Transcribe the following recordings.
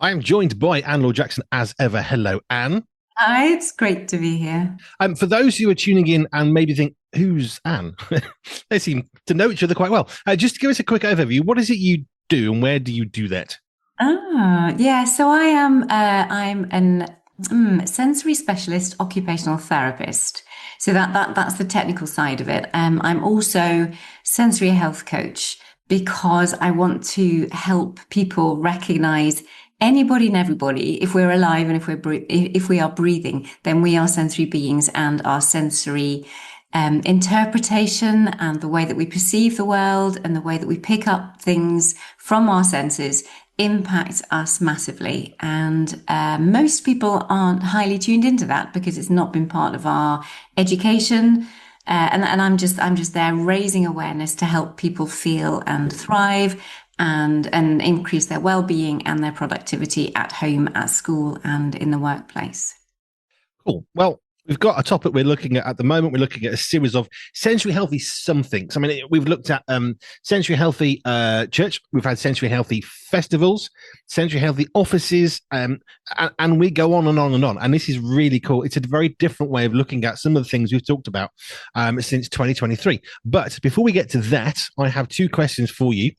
I am joined by Anne Jackson as ever. Hello, Anne. Hi, it's great to be here. For those who are tuning in and maybe think, who's Anne? They seem to know each other quite well. Just give us a quick overview. What is it you do and where do you do that? Yeah, so I'm an sensory specialist occupational therapist. So that's the technical side of it. I'm also sensory health coach because I want to help people recognize anybody and everybody. If we're alive and if we are breathing, then we are sensory beings, and our sensory interpretation and the way that we perceive the world and the way that we pick up things from our senses impacts us massively. And most people aren't highly tuned into that because it's not been part of our education. And I'm just there raising awareness to help people feel and thrive and increase their well-being and their productivity at home, at school, and in the workplace. Cool. Well, we've got a topic we're looking at the moment. We're looking at a series of sensory healthy somethings. I mean, we've looked at sensory healthy church. We've had sensory healthy festivals, sensory healthy offices, and we go on and on and on. And this is really cool. It's a very different way of looking at some of the things we've talked about since 2023. But before we get to that, I have two questions for you.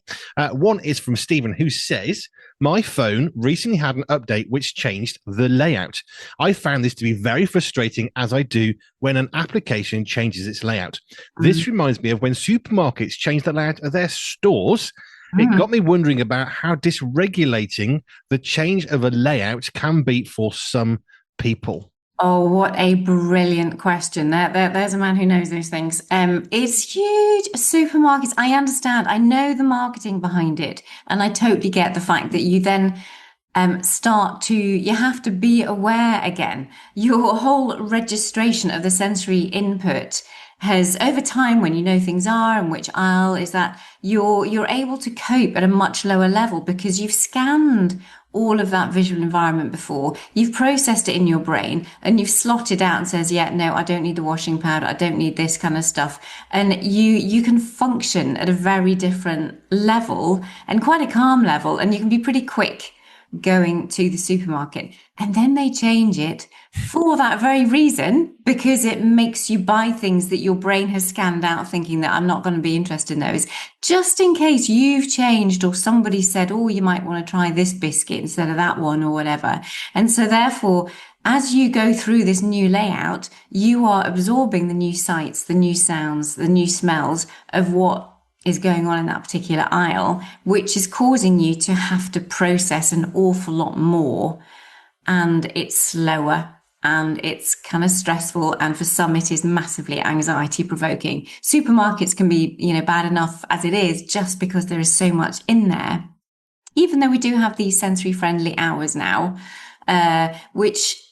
One is from Stephen, who says, my phone recently had an update which changed the layout. I found this to be very frustrating, as I do when an application changes its layout. This reminds me of when supermarkets change the layout of their stores. It got me wondering about how dysregulating the change of a layout can be for some people. Oh, what a brilliant question. There's a man who knows those things. It's huge. Supermarkets, I understand. I know the marketing behind it. And I totally get the fact that you then you have to be aware again. Your whole registration of the sensory input has, over time, when you know things are and which aisle is that, you're able to cope at a much lower level because you've scanned all of that visual environment before. You've processed it in your brain and you've slotted out and says, yeah, no, I don't need the washing powder. I don't need this kind of stuff. And you can function at a very different level and quite a calm level. And you can be pretty quick going to the supermarket. And then they change it for that very reason, because it makes you buy things that your brain has scanned out thinking that I'm not going to be interested in those, just in case you've changed or somebody said, oh, you might want to try this biscuit instead of that one or whatever. And so therefore, as you go through this new layout, you are absorbing the new sights, the new sounds, the new smells of what is going on in that particular aisle, which is causing you to have to process an awful lot more. And it's slower and it's kind of stressful. And for some, it is massively anxiety provoking. Supermarkets can be, bad enough as it is just because there is so much in there. Even though we do have these sensory friendly hours now, that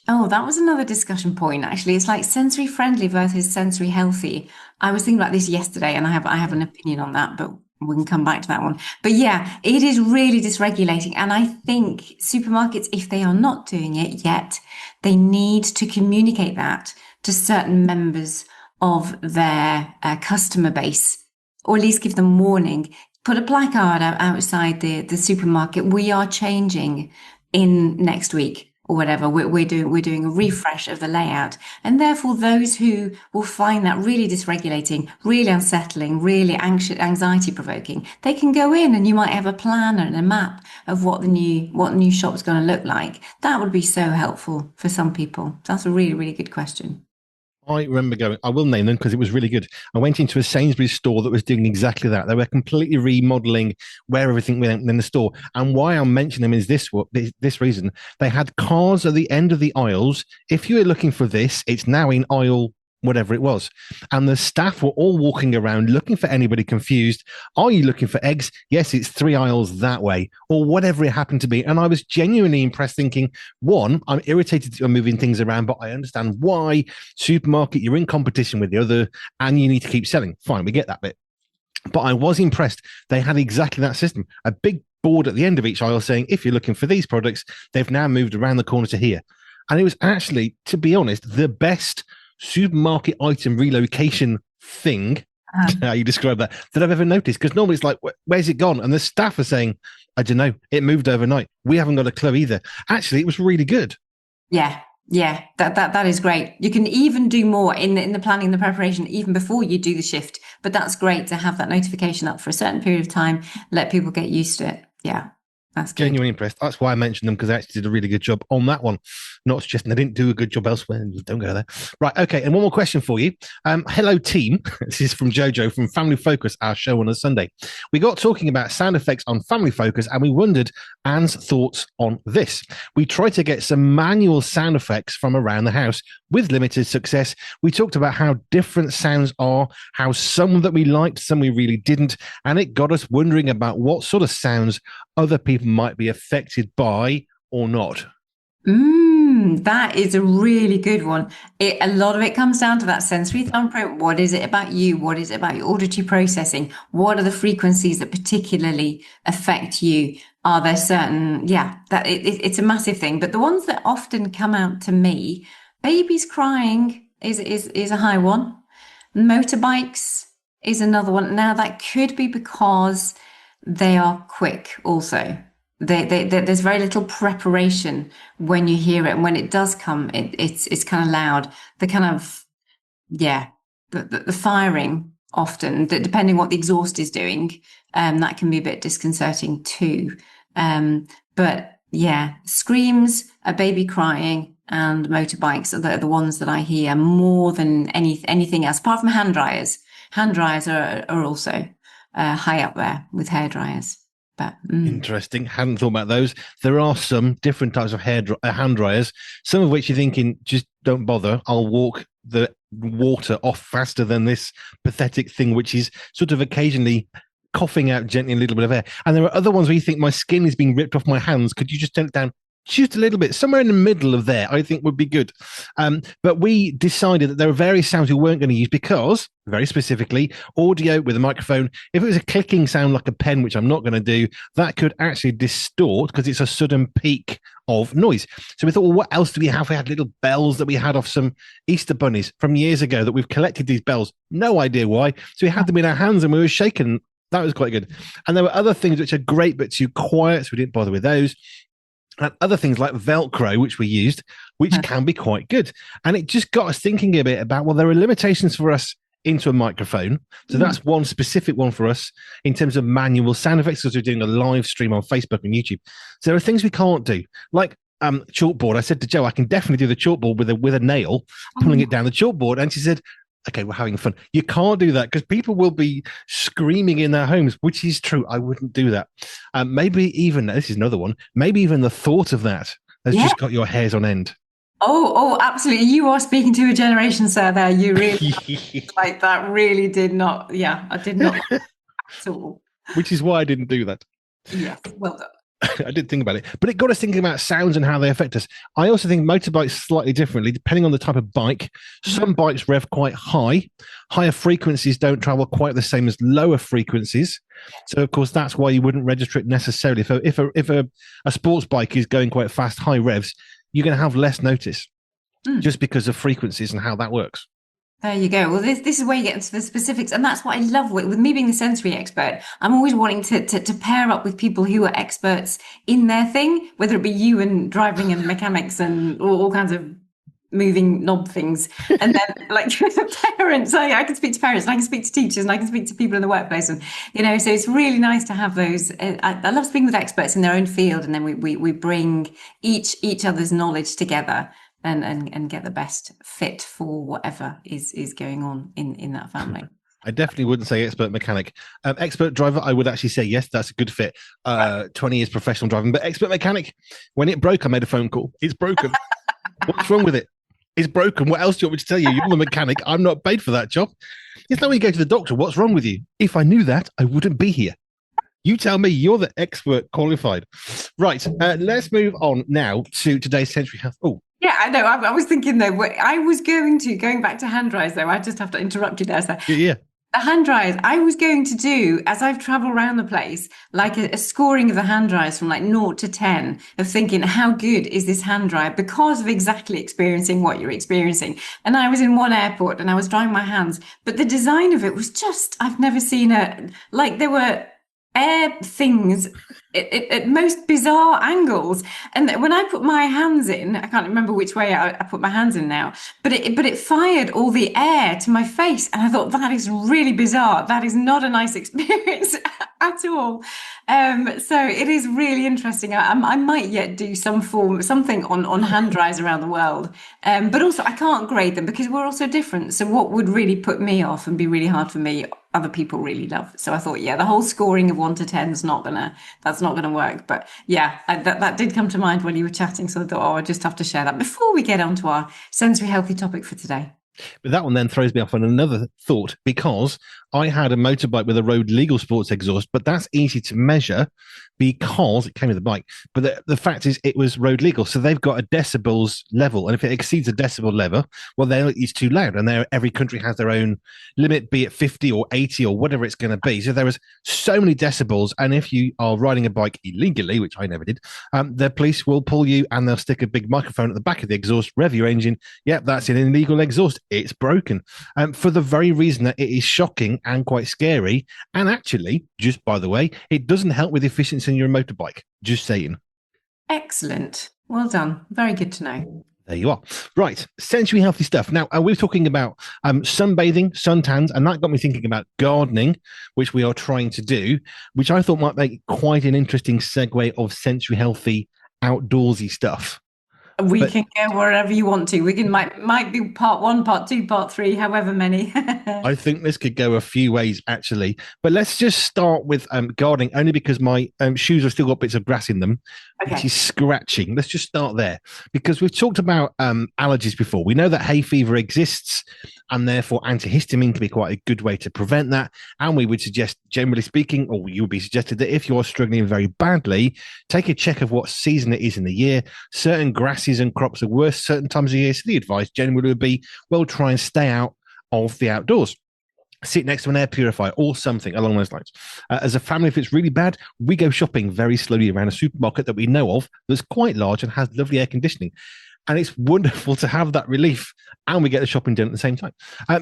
was another discussion point, actually. It's like sensory friendly versus sensory healthy. I was thinking about this yesterday and I have an opinion on that, but we can come back to that one. But yeah, it is really dysregulating. And I think supermarkets, if they are not doing it yet, they need to communicate that to certain members of their customer base, or at least give them warning. Put a placard outside the supermarket. We are changing in next week or whatever. We're doing a refresh of the layout, and therefore those who will find that really dysregulating, really unsettling, really anxiety provoking, they can go in and you might have a plan and a map of what the new shop's going to look like. That would be so helpful for some people. That's a really, really good question. I remember going, I will name them because it was really good. I went into a Sainsbury's store that was doing exactly that. They were completely remodeling where everything went in the store. And why I'm mentioning them is this reason. They had cars at the end of the aisles. If you were looking for this, it's now in aisle whatever it was. And the staff were all walking around looking for anybody confused. Are you looking for eggs? Yes, it's 3 aisles that way, or whatever it happened to be. And I was genuinely impressed, thinking, one, I'm irritated that you're moving things around, but I understand why. Supermarket, you're in competition with the other and you need to keep selling. Fine, we get that bit. But I was impressed. They had exactly that system. A big board at the end of each aisle saying, if you're looking for these products, they've now moved around the corner to here. And it was actually, to be honest, the best supermarket item relocation thing, how you describe that I've ever noticed. Because normally it's like, where's it gone? And the staff are saying, I don't know. It moved overnight. We haven't got a clue either. Actually, it was really good. Yeah. Yeah, that is great. You can even do more in the planning, the preparation, even before you do the shift. But that's great to have that notification up for a certain period of time, let people get used to it. Yeah, that's good. Genuinely impressed. That's why I mentioned them, because they actually did a really good job on that one. Not suggesting they didn't do a good job elsewhere. Don't go there. Right. Okay. And one more question for you. Hello, team. This is from Jojo from Family Focus, our show on a Sunday. We got talking about sound effects on Family Focus, and we wondered Anne's thoughts on this. We tried to get some manual sound effects from around the house with limited success. We talked about how different sounds are, how some that we liked, some we really didn't, and it got us wondering about what sort of sounds other people might be affected by or not. That is a really good one. A lot of it comes down to that sensory thumbprint. What is it about you? What is it about your auditory processing? What are the frequencies that particularly affect you? Are there certain, it's a massive thing. But the ones that often come out to me, babies crying is a high one. Motorbikes is another one. Now that could be because they are quick also. There's very little preparation when you hear it, and when it does come, it's kind of loud. The kind of the firing often, depending what the exhaust is doing, that can be a bit disconcerting too. But yeah, screams, a baby crying, and motorbikes are the ones that I hear more than anything else, apart from hand dryers. Hand dryers are also high up there with hair dryers. But, Interesting. Hadn't thought about those. There are some different types of hand dryers, some of which you're thinking, just don't bother. I'll walk the water off faster than this pathetic thing, which is sort of occasionally coughing out gently a little bit of air. And there are other ones where you think, my skin is being ripped off my hands. Could you just turn it down just a little bit? Somewhere in the middle of there, I think would be good. But we decided that there are various sounds we weren't going to use because, very specifically, audio with a microphone, if it was a clicking sound like a pen, which I'm not going to do, that could actually distort because it's a sudden peak of noise. So we thought, well, what else do we have? We had little bells that we had off some Easter bunnies from years ago that we've collected these bells. No idea why. So we had them in our hands and we were shaking. That was quite good. And there were other things which are great but too quiet, so we didn't bother with those. And other things like Velcro, which we used, which can be quite good. And it just got us thinking a bit about, well, there are limitations for us into a microphone. So that's one specific one for us in terms of manual sound effects, because we're doing a live stream on Facebook and YouTube. So there are things we can't do, like chalkboard. I said to Jo, I can definitely do the chalkboard with a nail, pulling it down the chalkboard. And she said, okay, we're having fun. You can't do that because people will be screaming in their homes, which is true. I wouldn't do that. Maybe even, this is another one, maybe even the thought of that has just got your hairs on end. Oh, absolutely. You are speaking to a generation, sir, there. You really, like, that really did not, I did not at all. Which is why I didn't do that. Yes, well done. I did think about it, but it got us thinking about sounds and how they affect us. I also think motorbikes slightly differently, depending on the type of bike. Some bikes rev quite high. Higher frequencies don't travel quite the same as lower frequencies. So, of course, that's why you wouldn't register it necessarily. If a sports bike is going quite fast, high revs, you're going to have less notice just because of frequencies and how that works. There you go. Well, this is where you get into the specifics. And that's what I love with me being the sensory expert. I'm always wanting to pair up with people who are experts in their thing, whether it be you and driving and mechanics and all kinds of moving knob things. And then like parents, I can speak to parents and I can speak to teachers and I can speak to people in the workplace. And, so it's really nice to have those. I love speaking with experts in their own field. And then we bring each other's knowledge together and get the best fit for whatever is going on in that family. I definitely wouldn't say expert mechanic. Expert driver, I would actually say, yes, that's a good fit. 20 years professional driving. But expert mechanic, when it broke, I made a phone call. It's broken. What's wrong with it? It's broken. What else do you want me to tell you? You're the mechanic. I'm not paid for that job. It's like when you go to the doctor, what's wrong with you? If I knew that, I wouldn't be here. You tell me, you're the expert qualified. Right. Let's move on now to today's Sensory Health. Oh, yeah, I know. I was thinking though, I was going back to hand dryers though. I just have to interrupt you there. So. Yeah. The hand dryers, I was going to do, as I've traveled around the place, like a scoring of the hand dryers from like 0 to 10, of thinking, how good is this hand dryer? Because of exactly experiencing what you're experiencing. And I was in one airport and I was drying my hands, but the design of it was just, I've never seen like there were air things at most bizarre angles. And when I put my hands in, I can't remember which way I put my hands in now, but it fired all the air to my face. And I thought, that is really bizarre. That is not a nice experience at all. So it is really interesting. I might yet do something on hand dryers around the world. But also I can't grade them because we're all so different. So what would really put me off and be really hard for me, other people really love. So I thought, yeah, the whole scoring of 1 to 10 is that's not gonna work. But yeah, that did come to mind when you were chatting. So I thought, I just have to share that before we get on to our sensory healthy topic for today. But that one then throws me off on another thought, because I had a motorbike with a road legal sports exhaust, but that's easy to measure because it came with the bike. But the fact is, it was road legal. So they've got a decibels level. And if it exceeds a decibel level, well, then it's too loud. And every country has their own limit, be it 50 or 80 or whatever it's going to be. So there was so many decibels. And if you are riding a bike illegally, which I never did, the police will pull you and they'll stick a big microphone at the back of the exhaust, rev your engine. Yep, that's an illegal exhaust. It's broken. For the very reason that it is shocking and quite scary. And actually, just by the way, it doesn't help with efficiency in your motorbike. Just saying. Excellent. Well done. Very good to know. There you are. Right. Sensory healthy stuff. Now, we're talking about sunbathing, suntans, and that got me thinking about gardening, which we are trying to do, which I thought might make quite an interesting segue of sensory healthy outdoorsy stuff. We can go wherever you want to. We can might be part 1, part 2, part 3, however many. I think this could go a few ways, actually. But let's just start with gardening, only because my shoes have still got bits of grass in them, which is scratching. Let's just start there, because we've talked about allergies before. We know that hay fever exists, and therefore antihistamine can be quite a good way to prevent that. And we would suggest, generally speaking, or you would be suggested that if you're struggling very badly, take a check of what season it is in the year. Certain grasses and crops are worse certain times of year. So the advice generally would be, well, try and stay out of the outdoors. Sit next to an air purifier or something along those lines. As a family, if it's really bad, we go shopping very slowly around a supermarket that we know of that's quite large and has lovely air conditioning. And it's wonderful to have that relief, and we get the shopping done at the same time.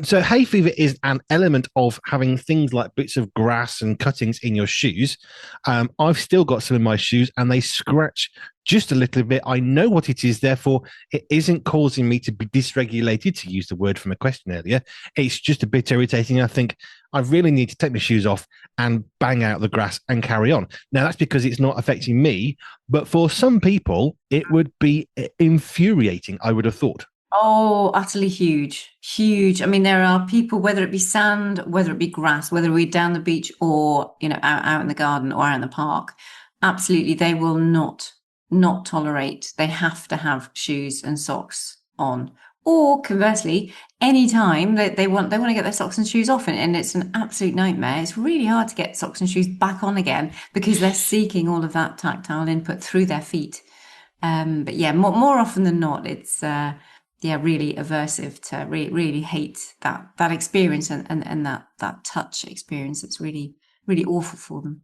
So hay fever is an element of having things like bits of grass and cuttings in your shoes. I've still got some in my shoes, and they scratch just a little bit. I know what it is, therefore it isn't causing me to be dysregulated, to use the word from a question earlier. It's just a bit irritating. I think I really need to take my shoes off and bang out the grass and carry on. Now, that's because it's not affecting me, but for some people, it would be infuriating, I would have thought. Oh, utterly huge. Huge. I mean, there are people, whether it be sand, whether it be grass, whether we're down the beach or, out in the garden or out in the park, absolutely, they will not tolerate. They have to have shoes and socks on. Or conversely, anytime that they want to get their socks and shoes off, and it's an absolute nightmare. It's really hard to get socks and shoes back on again because they're seeking all of that tactile input through their feet. But yeah, more often than not, it's really aversive to really hate that experience and that touch experience. It's really, really awful for them.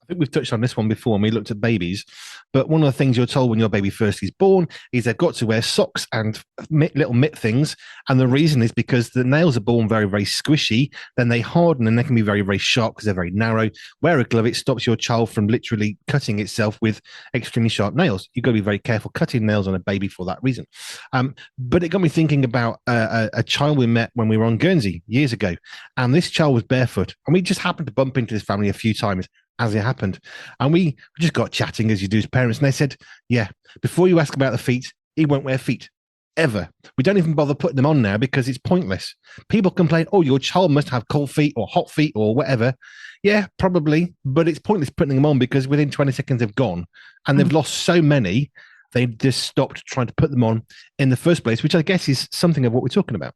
I think we've touched on this one before when we looked at babies, but one of the things you're told when your baby first is born is they've got to wear socks and little mitt things. And the reason is because the nails are born very, very squishy, then they harden and they can be very, very sharp because they're very narrow. Wear a glove, it stops your child from literally cutting itself with extremely sharp nails. You've got to be very careful cutting nails on a baby for that reason. But it got me thinking about a child we met when we were on Guernsey years ago. And this child was barefoot. And we just happened to bump into this family a few times as it happened. And we just got chatting as you do as parents. And they said, yeah, before you ask about the feet, he won't wear feet ever. We don't even bother putting them on now because it's pointless. People complain, oh, your child must have cold feet or hot feet or whatever. Yeah, probably. But it's pointless putting them on because within 20 seconds they've gone and they've lost so many. They just stopped trying to put them on in the first place, which I guess is something of what we're talking about.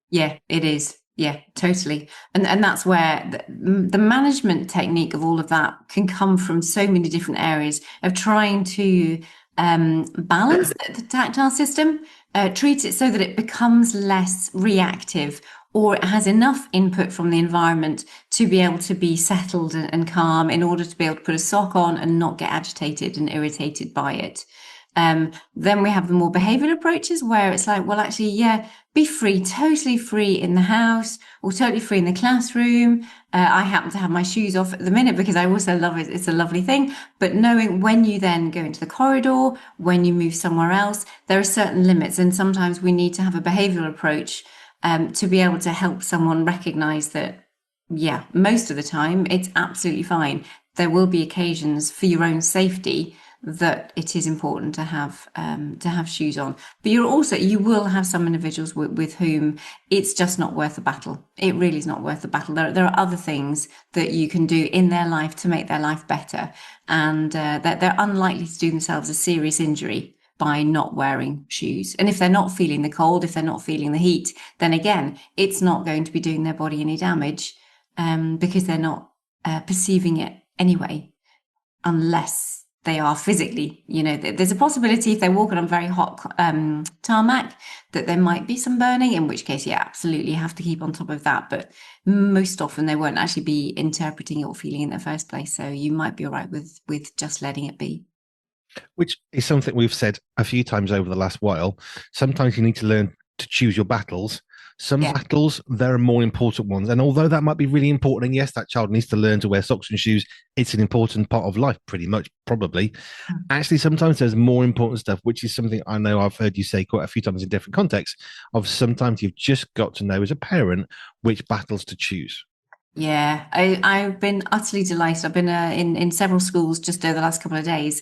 Yeah, it is. Yeah, totally. And that's where the management technique of all of that can come from so many different areas of trying to balance the tactile system, treat it so that it becomes less reactive or it has enough input from the environment to be able to be settled and calm in order to be able to put a sock on and not get agitated and irritated by it. Then we have the more behavioral approaches where it's like, well, actually, yeah, be free, totally free in the house or totally free in the classroom. I happen to have my shoes off at the minute because I also love it. It's a lovely thing. But knowing when you then go into the corridor, when you move somewhere else, there are certain limits. And sometimes we need to have a behavioral approach to be able to help someone recognize that, yeah, most of the time it's absolutely fine. There will be occasions for your own safety that it is important to have shoes on. But you will have some individuals with whom it's just not worth the battle. It really is not worth the battle. There are other things that you can do in their life to make their life better, and that they're unlikely to do themselves a serious injury by not wearing shoes. And if they're not feeling the cold, if they're not feeling the heat, then again, it's not going to be doing their body any damage because they're not perceiving it anyway, unless they are physically, there's a possibility if they're walking on very hot tarmac that there might be some burning, in which case, yeah, absolutely have to keep on top of that. But most often they won't actually be interpreting it or feeling in the first place. So you might be all right with just letting it be. Which is something we've said a few times over the last while. Sometimes you need to learn to choose your battles. Some battles, there are more important ones. And although that might be really important, and yes, that child needs to learn to wear socks and shoes, it's an important part of life, pretty much, probably. Actually, sometimes there's more important stuff, which is something I know I've heard you say quite a few times in different contexts, of sometimes you've just got to know as a parent which battles to choose. Yeah, I've been utterly delighted. I've been in several schools just over the last couple of days,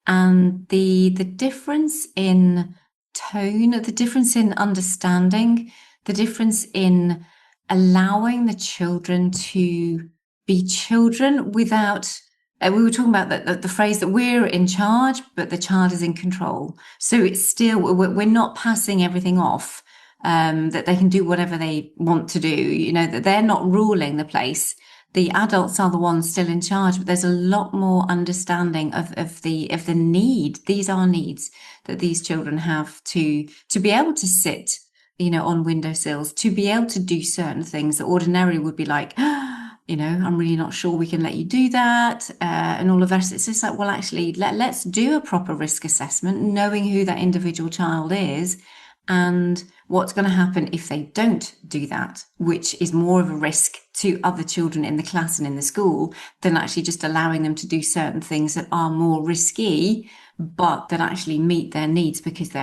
and the difference in tone, the difference in understanding, the difference in allowing the children to be children without. We were talking about the phrase that we're in charge, but the child is in control. So it's still we're not passing everything off. That they can do whatever they want to do. That they're not ruling the place. The adults are the ones still in charge, but there's a lot more understanding of the need. These are needs that these children have to be able to sit, on windowsills, to be able to do certain things that ordinarily would be like, I'm really not sure we can let you do that, and all of that. It's just like, well, actually, let's do a proper risk assessment, knowing who that individual child is and what's going to happen if they don't do that, which is more of a risk to other children in the class and in the school than actually just allowing them to do certain things that are more risky, but that actually meet their needs because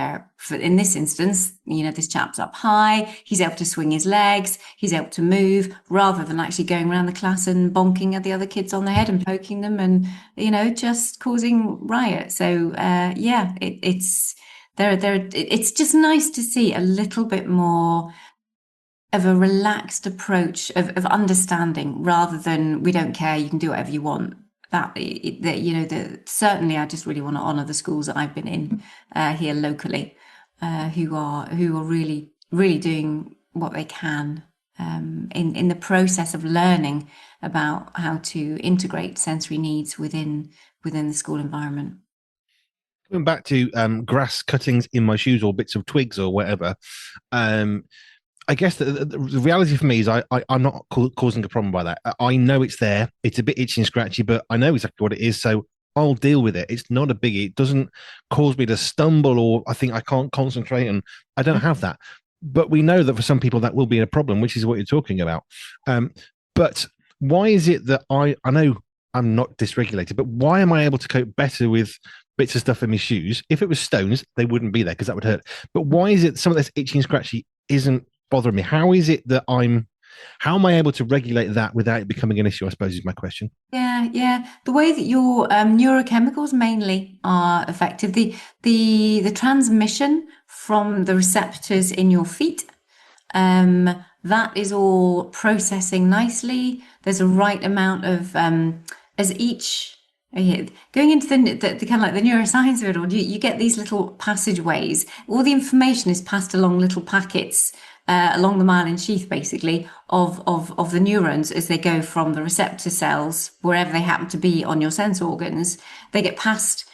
in this instance, this chap's up high, he's able to swing his legs, he's able to move, rather than actually going around the class and bonking at the other kids on the head and poking them and, just causing riot. So, it's just nice to see a little bit more of a relaxed approach of understanding rather than we don't care, you can do whatever you want. Certainly I just really want to honour the schools that I've been in here locally, who are really, really doing what they can in the process of learning about how to integrate sensory needs within the school environment. Going back to grass cuttings in my shoes or bits of twigs or whatever, I guess the reality for me is I'm not causing a problem by that. I know it's there. It's a bit itchy and scratchy, but I know exactly what it is. So I'll deal with it. It's not a biggie. It doesn't cause me to stumble or I think I can't concentrate, and I don't have that. But we know that for some people that will be a problem, which is what you're talking about. But why is it that I know I'm not dysregulated, but why am I able to cope better with bits of stuff in my shoes? If it was stones, they wouldn't be there because that would hurt. But why is it some of this itchy and scratchy isn't bothering me? How is it that how am I able to regulate that without it becoming an issue, I suppose is my question. Yeah. The way that your neurochemicals mainly are affected, the transmission from the receptors in your feet, that is all processing nicely. There's a right amount of as each going into the kind of like the neuroscience of it all, you get these little passageways. All the information is passed along little packets along the myelin sheath, basically, of the neurons as they go from the receptor cells, wherever they happen to be on your sense organs. They get passed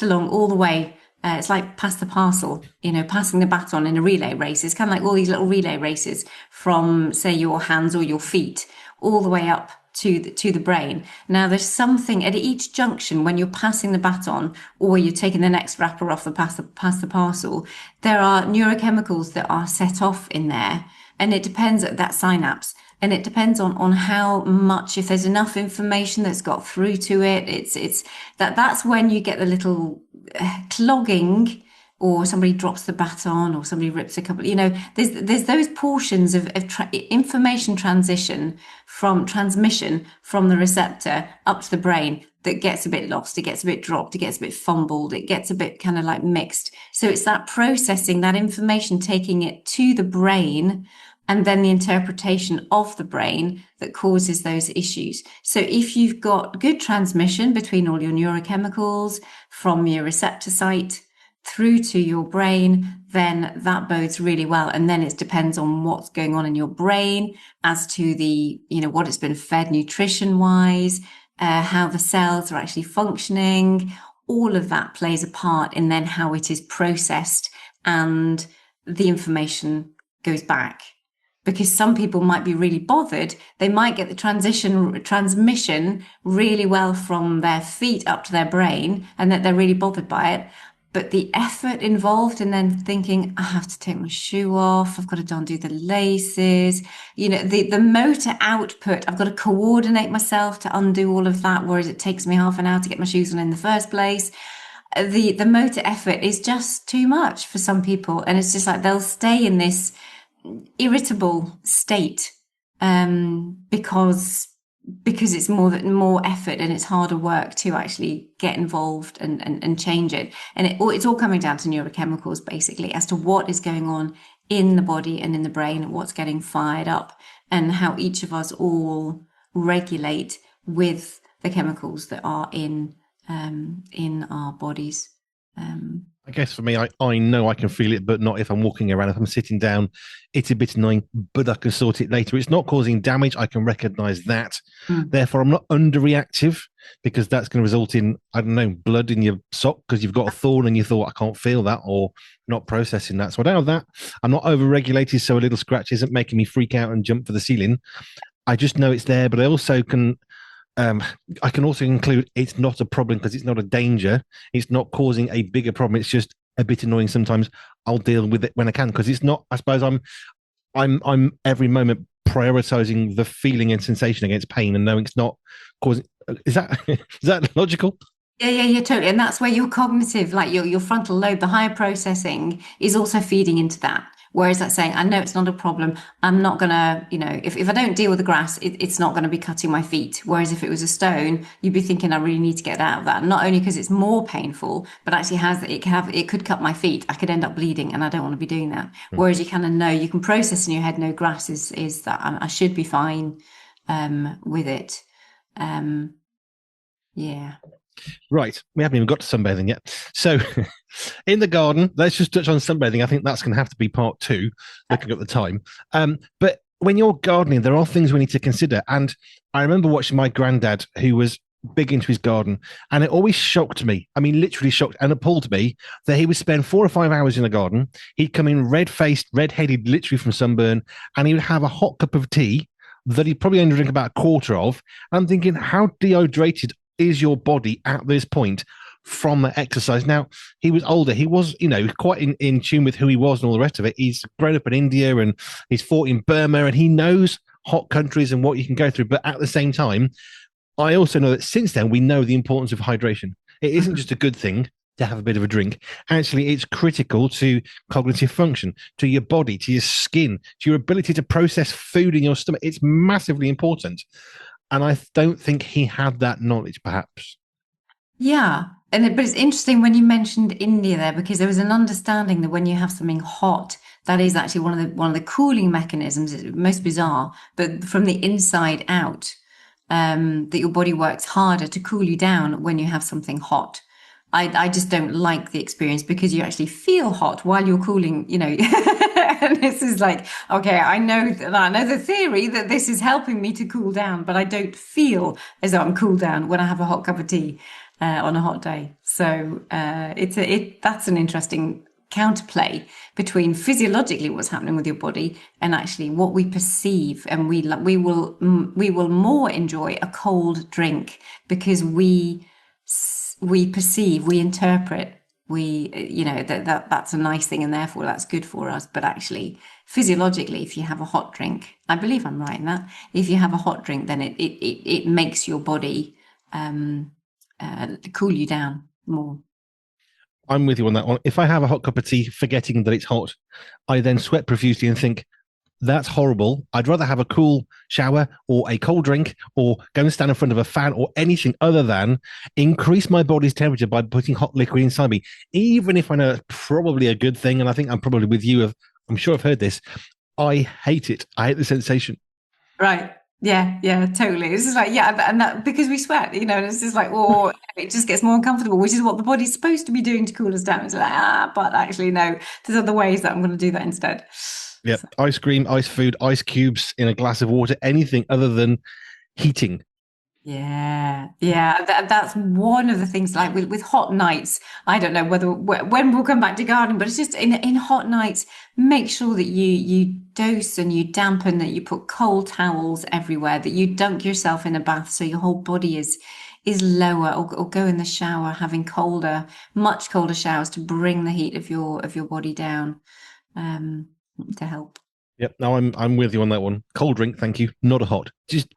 along all the way. It's like pass the parcel, passing the baton in a relay race. It's kind of like all these little relay races from, say, your hands or your feet all the way up to the brain. Now, there's something at each junction when you're passing the baton or you're taking the next wrapper off the pass the parcel. There are neurochemicals that are set off in there, and it depends at that synapse. And it depends on how much, if there's enough information that's got through to it. That's when you get the little clogging, or somebody drops the baton, or somebody rips a couple. There's those portions of information transmission from the receptor up to the brain that gets a bit lost, it gets a bit dropped, it gets a bit fumbled, it gets a bit kind of like mixed. So it's that processing, that information, taking it to the brain, and then the interpretation of the brain that causes those issues. So if you've got good transmission between all your neurochemicals from your receptor site through to your brain, then that bodes really well. And then it depends on what's going on in your brain as to the, what it's been fed nutrition wise, how the cells are actually functioning. All of that plays a part in then how it is processed and the information goes back. Because some people might be really bothered. They might get the transmission really well from their feet up to their brain, and that they're really bothered by it. But the effort involved in then thinking, I have to take my shoe off, I've got to undo the laces, the motor output, I've got to coordinate myself to undo all of that, whereas it takes me half an hour to get my shoes on in the first place. The motor effort is just too much for some people. And it's just like they'll stay in this irritable state because it's more effort and it's harder work to actually get involved and change it. And it's all coming down to neurochemicals, basically, as to what is going on in the body and in the brain, what's getting fired up, and how each of us all regulate with the chemicals that are in our bodies. I guess for me, I know I can feel it, but not if I'm walking around. If I'm sitting down, it's a bit annoying, but I can sort it later. It's not causing damage. I can recognize that. Therefore, I'm not underreactive, because that's going to result in, I don't know, blood in your sock because you've got a thorn and you thought, I can't feel that, or not processing that. So I don't have that. I'm not overregulated, so a little scratch isn't making me freak out and jump for the ceiling. I just know it's there, but I also can I can also include it's not a problem because it's not a danger. It's not causing a bigger problem. It's just a bit annoying sometimes. I'll deal with it when I can, because it's not. I suppose I'm every moment prioritizing the feeling and sensation against pain, and knowing it's not causing. Is that logical? Yeah, totally. And that's where your cognitive, like your frontal lobe, the higher processing, is also feeding into that. Whereas that's saying, I know it's not a problem. I'm not going to, if I don't deal with the grass, it's not going to be cutting my feet. Whereas if it was a stone, you'd be thinking, I really need to get out of that. Not only because it's more painful, but actually it could cut my feet. I could end up bleeding, and I don't want to be doing that. Whereas you kind of know, you can process in your head, no, grass is that I should be fine with it. Yeah. Right. We haven't even got to sunbathing yet. So in the garden, let's just touch on sunbathing. I think that's going to have to be part 2, looking at the time. But when you're gardening, there are things we need to consider. And I remember watching my granddad, who was big into his garden, and it always shocked me. I mean, literally shocked and appalled me that he would spend 4 or 5 hours in the garden. He'd come in red-faced, red-headed, literally from sunburn, and he would have a hot cup of tea that he'd probably only drink about a quarter of. I'm thinking, how dehydrated is your body at this point from the exercise? Now, he was older. He was, quite in tune with who he was and all the rest of it. He's grown up in India and he's fought in Burma, and he knows hot countries and what you can go through. But at the same time, I also know that since then, we know the importance of hydration. It isn't just a good thing to have a bit of a drink. Actually, it's critical to cognitive function, to your body, to your skin, to your ability to process food in your stomach. It's massively important. And I don't think he had that knowledge, perhaps. Yeah. But it's interesting when you mentioned India there, because there was an understanding that when you have something hot, that is actually one of the cooling mechanisms. It's most bizarre, but from the inside out, that your body works harder to cool you down when you have something hot. I just don't like the experience, because you actually feel hot while you're cooling, and this is like, okay, I know the theory that this is helping me to cool down, but I don't feel as though I'm cooled down when I have a hot cup of tea on a hot day. So that's an interesting counterplay between physiologically what's happening with your body and actually what we perceive, and we will more enjoy a cold drink because we perceive, we interpret, that's a nice thing and therefore that's good for us. But actually, physiologically, if you have a hot drink, I believe I'm right in that, if you have a hot drink, then it makes your body cool you down more. I'm with you on that one. If I have a hot cup of tea, forgetting that it's hot, I then sweat profusely and think, that's horrible. I'd rather have a cool shower or a cold drink or go and stand in front of a fan or anything other than increase my body's temperature by putting hot liquid inside me, even if I know it's probably a good thing. And I think I'm probably with you. I'm sure I've heard this. I hate it. I hate the sensation. Right. Yeah, totally. It's just like, and that because we sweat, and it's just like, it just gets more uncomfortable, which is what the body's supposed to be doing to cool us down. It's like, but actually, no, there's other ways that I'm going to do that instead. Yeah, so. Ice cream, ice food, ice cubes in a glass of water, anything other than heating. Yeah. That's one of the things. Like with hot nights, I don't know when we'll come back to gardening, but it's just in hot nights, make sure that you dose and you dampen, that you put cold towels everywhere, that you dunk yourself in a bath so your whole body is lower, or go in the shower having much colder showers to bring the heat of your body down. To help. Yep. No, I'm with you on that one. Cold drink, thank you. Not a hot. Just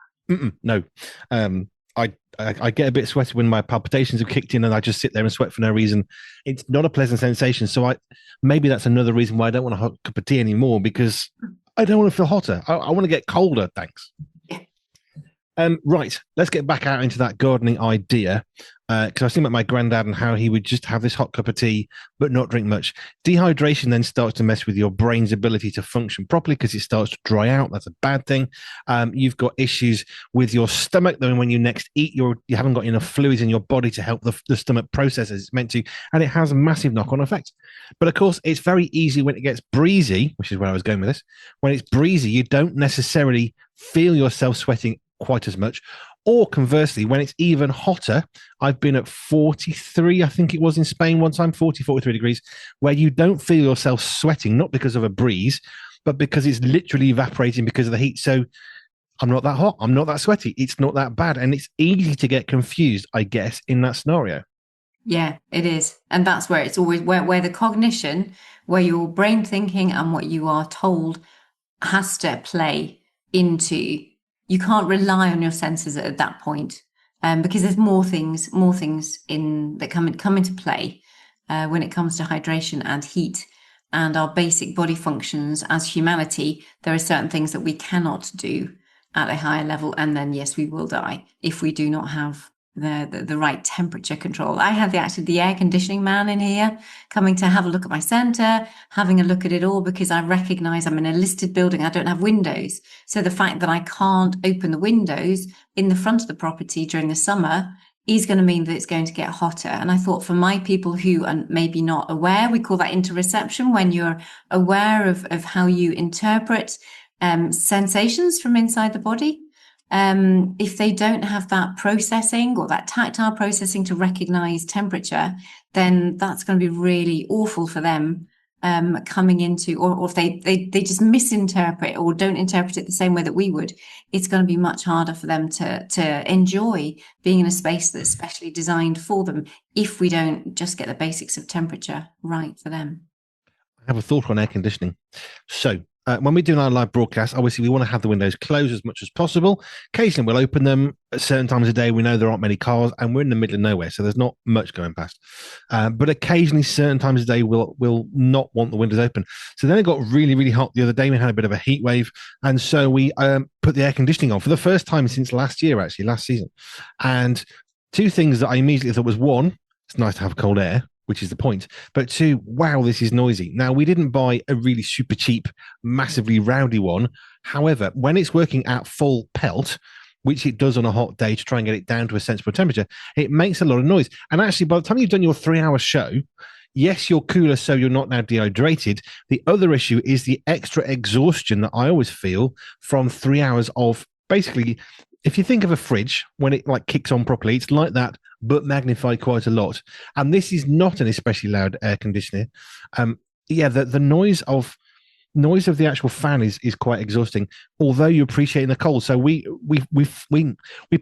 no. I get a bit sweaty when my palpitations have kicked in, and I just sit there and sweat for no reason. It's not a pleasant sensation. So maybe that's another reason why I don't want a hot cup of tea anymore, because I don't want to feel hotter. I want to get colder. Thanks. Right, let's get back out into that gardening idea, because I was thinking about my granddad and how he would just have this hot cup of tea but not drink much. Dehydration then starts to mess with your brain's ability to function properly because it starts to dry out. That's a bad thing. You've got issues with your stomach. Then when you next eat, you haven't got enough fluids in your body to help the stomach process as it's meant to, and it has a massive knock-on effect. But of course, it's very easy when it gets breezy, which is where I was going with this. When it's breezy, you don't necessarily feel yourself sweating quite as much. Or conversely, when it's even hotter, I've been at 43, I think it was in Spain one time, 43 degrees, where you don't feel yourself sweating, not because of a breeze, but because it's literally evaporating because of the heat. So I'm not that hot. I'm not that sweaty. It's not that bad. And it's easy to get confused, I guess, in that scenario. Yeah, it is. And that's where it's always where the cognition, where your brain thinking and what you are told has to play into. You can't rely on your senses at that point, because there's more things that come into play when it comes to hydration and heat and our basic body functions as humanity. There are certain things that we cannot do at a higher level, and then yes, we will die if we do not have the right temperature control. I had the air conditioning man in here coming to have a look at my centre, having a look at it all, because I recognise I'm in a listed building. I don't have windows. So the fact that I can't open the windows in the front of the property during the summer is going to mean that it's going to get hotter. And I thought, for my people who are maybe not aware, we call that interoception, when you're aware of how you interpret sensations from inside the body. If they don't have that processing or that tactile processing to recognize temperature, then that's going to be really awful for them coming into, or if they just misinterpret or don't interpret it the same way that we would, it's going to be much harder for them to enjoy being in a space that's specially designed for them if we don't just get the basics of temperature right for them. I have a thought on air conditioning. So when we're doing our live broadcast, obviously we want to have the windows closed as much as possible. Occasionally we'll open them at certain times of day. We know there aren't many cars and we're in the middle of nowhere, so there's not much going past. But occasionally, certain times of day, we'll not want the windows open. So then it got really, really hot the other day. We had a bit of a heat wave. And so we put the air conditioning on for the first time since last season. And two things that I immediately thought was, one, it's nice to have cold air, which is the point. But two, wow, this is noisy. Now, we didn't buy a really super cheap, massively rowdy one. However, when it's working at full pelt, which it does on a hot day to try and get it down to a sensible temperature, it makes a lot of noise. And actually, by the time you've done your 3-hour show, yes, you're cooler, so you're not now dehydrated. The other issue is the extra exhaustion that I always feel from 3 hours of basically, if you think of a fridge, when it like kicks on properly, it's like that, but magnified quite a lot. And this is not an especially loud air conditioner. Yeah, the noise of the actual fan is quite exhausting. Although you appreciate in the cold, so we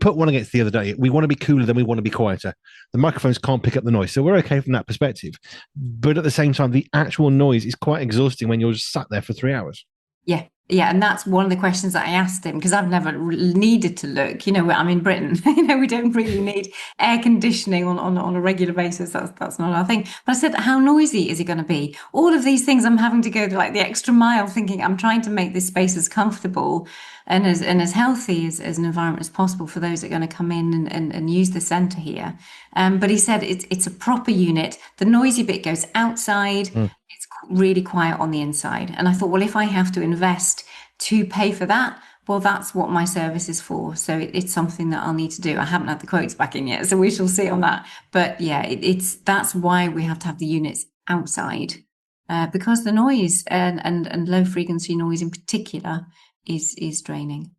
put one against the other day. We want to be cooler than we want to be quieter. The microphones can't pick up the noise, so we're okay from that perspective. But at the same time, the actual noise is quite exhausting when you're just sat there for 3 hours. Yeah. Yeah, and that's one of the questions that I asked him, because I've never needed to look. I'm in Britain. We don't really need air conditioning on a regular basis. That's not our thing. But I said, how noisy is it going to be? All of these things, I'm having to go to like the extra mile, thinking I'm trying to make this space as comfortable and as healthy as an environment as possible for those that are going to come in and use the centre here. But he said it's a proper unit. The noisy bit goes outside. It's really quiet on the inside. And I thought, well, if I have to invest to pay for that, well, that's what my service is for. So it's something that I'll need to do. I haven't had the quotes back in yet, so we shall see on that. But yeah, that's why we have to have the units outside, because the noise and low frequency noise in particular is draining.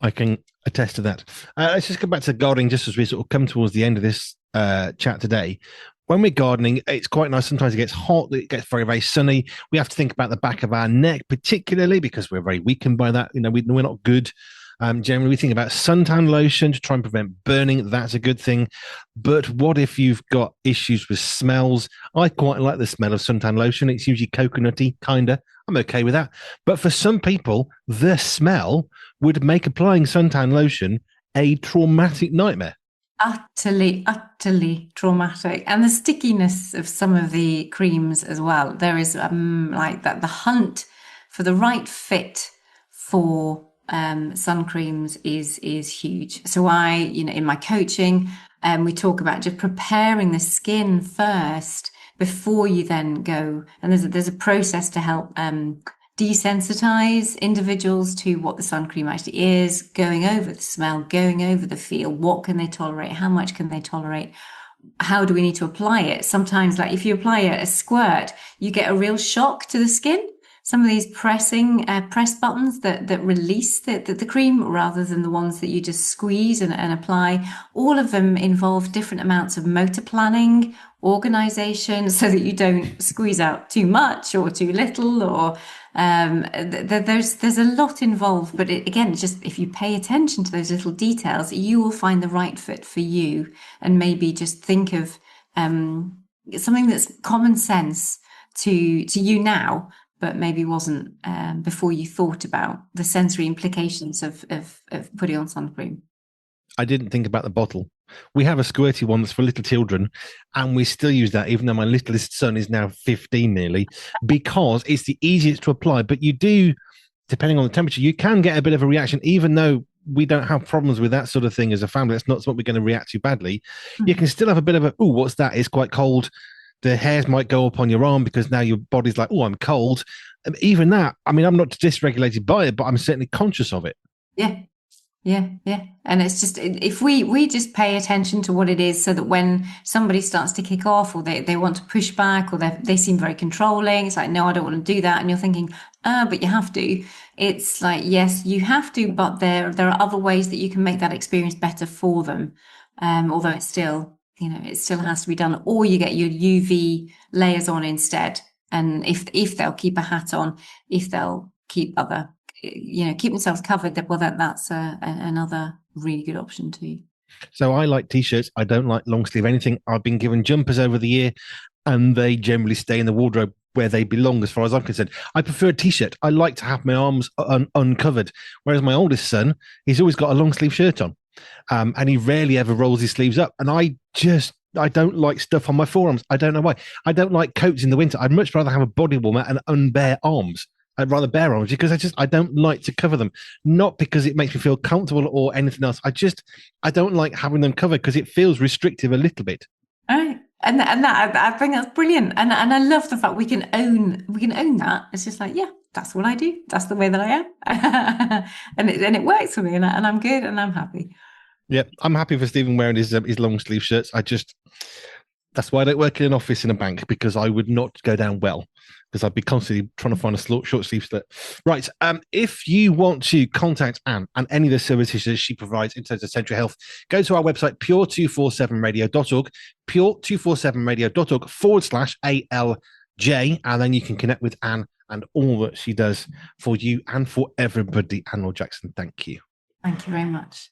I can attest to that. Let's just go back to gardening just as we sort of come towards the end of this chat today. When we're gardening, it's quite nice. Sometimes it gets hot. It gets very, very sunny. We have to think about the back of our neck, particularly because we're very weakened by that. We're not good. Generally, we think about suntan lotion to try and prevent burning. That's a good thing. But what if you've got issues with smells? I quite like the smell of suntan lotion. It's usually coconutty, kind of. I'm okay with that. But for some people, the smell would make applying suntan lotion a traumatic nightmare. Utterly traumatic. And the stickiness of some of the creams as well. There is like that, the hunt for the right fit for sun creams is huge. So in my coaching, we talk about just preparing the skin first before you then go. And there's a process to help desensitize individuals to what the sun cream actually is, going over the smell, going over the feel, what can they tolerate, how much can they tolerate, how do we need to apply it. Sometimes, like if you apply a squirt, you get a real shock to the skin. Some of these press buttons that release the cream rather than the ones that you just squeeze and apply, all of them involve different amounts of motor planning, organization, so that you don't squeeze out too much or too little, or there's a lot involved. But again, just if you pay attention to those little details, you will find the right fit for you, and maybe just think of something that's common sense to you now, but maybe wasn't before you thought about the sensory implications of putting on sun cream. I didn't think about the bottle. We have a squirty one that's for little children, and we still use that, even though my littlest son is now 15 nearly, because it's the easiest to apply. But you do, depending on the temperature, you can get a bit of a reaction, even though we don't have problems with that sort of thing as a family. That's not something we're going to react to badly. You can still have a bit of oh, what's that? It's quite cold. The hairs might go up on your arm because now your body's like, oh, I'm cold. And even that, I mean, I'm not dysregulated by it, but I'm certainly conscious of it. Yeah. And it's just, if we just pay attention to what it is, so that when somebody starts to kick off, or they want to push back, or they seem very controlling, it's like, no, I don't want to do that. And you're thinking, but you have to. It's like, yes, you have to, but there are other ways that you can make that experience better for them. Although it's still, it still has to be done, or you get your UV layers on instead. And if they'll keep a hat on, if they'll keep keep themselves covered, well, that's another really good option too. So I like t-shirts. I don't like long sleeve anything. I've been given jumpers over the year, and they generally stay in the wardrobe where they belong, as far as I'm concerned. I prefer a t-shirt. I like to have my arms uncovered. Whereas my oldest son, he's always got a long sleeve shirt on, and he rarely ever rolls his sleeves up. And I don't like stuff on my forearms. I don't know why. I don't like coats in the winter. I'd much rather have a body warmer and unbare arms. I'd rather bare arms, because I don't like to cover them. Not because it makes me feel comfortable or anything else. I don't like having them covered because it feels restrictive a little bit. All right. And that, I think that's brilliant. And I love the fact we can own that. It's just like, yeah, that's what I do. That's the way that I am. and it works for me, and I'm good, and I'm happy. Yeah, I'm happy for Stephen wearing his long sleeve shirts. That's why I don't work in an office in a bank, because I would not go down well. because I'd be constantly trying to find a short sleeve slit. Right. If you want to contact Anne and any of the services that she provides in terms of central health, go to our website, pure247radio.org, pure247radio.org/ALJ, and then you can connect with Anne and all that she does for you and for everybody. Anne Laure Jackson, thank you. Thank you very much.